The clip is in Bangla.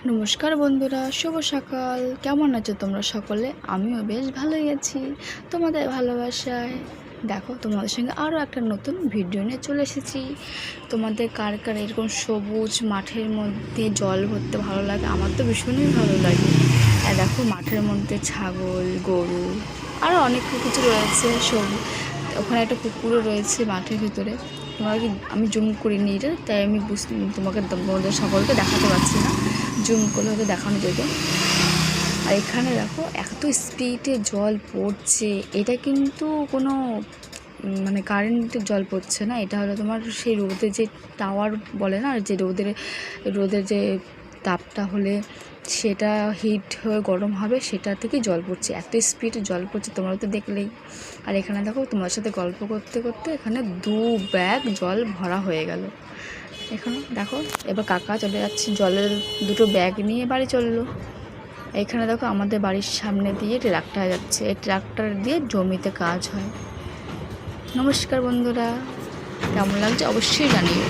নমস্কার বন্ধুরা, শুভ সকাল। কেমন আছো তোমরা সকলে? আমিও বেশ ভালোই আছি তোমাদের ভালোবাসায়। দেখো, তোমাদের সঙ্গে আরও একটা নতুন ভিডিও নিয়ে চলে এসেছি। তোমাদের কার কার এরকম সবুজ মাঠের মধ্যে জল ভরতে ভালো লাগে? আমার তো ভীষণই ভালো লাগে। আর দেখো, মাঠের মধ্যে ছাগল, গরু, আরও অনেক কিছু রয়েছে। ওখানে একটা পুকুরও রয়েছে মাঠের ভিতরে। তোমরা কি, আমি জুম করিনি এটা, তাই আমি তোমাদের সকলকে দেখাতে পারছি না। জুম করলে হয়তো দেখানো যেত। আর এখানে দেখো, এত স্পিডে জল পড়ছে। এটা কিন্তু কোনো কারেন্টের জল পড়ছে না। এটা হলো তোমার সেই রোদে যে টাওয়ার বলে না, যে রোদের যে তাপটা হলে সেটা হিট হয়ে গরম হবে, সেটা থেকে জল পড়ছে। এত স্পিডে জল পড়ছে, তোমরা তো দেখলেই। আর এখানে দেখো, তোমার সাথে গল্প করতে করতে এখানে 2 ব্যাগ জল ভরা হয়ে গেল। এখানে দেখো, এবার কাকা চলে যাচ্ছে জলের 2টো ব্যাগ নিয়ে বাড়ি চললো। এখানে দেখো, আমাদের বাড়ির সামনে দিয়ে ট্রাক্টর যাচ্ছে। এই ট্রাক্টর দিয়ে জমিতে কাজ হয়। নমস্কার বন্ধুরা, কেমন লাগছে অবশ্যই জানিও।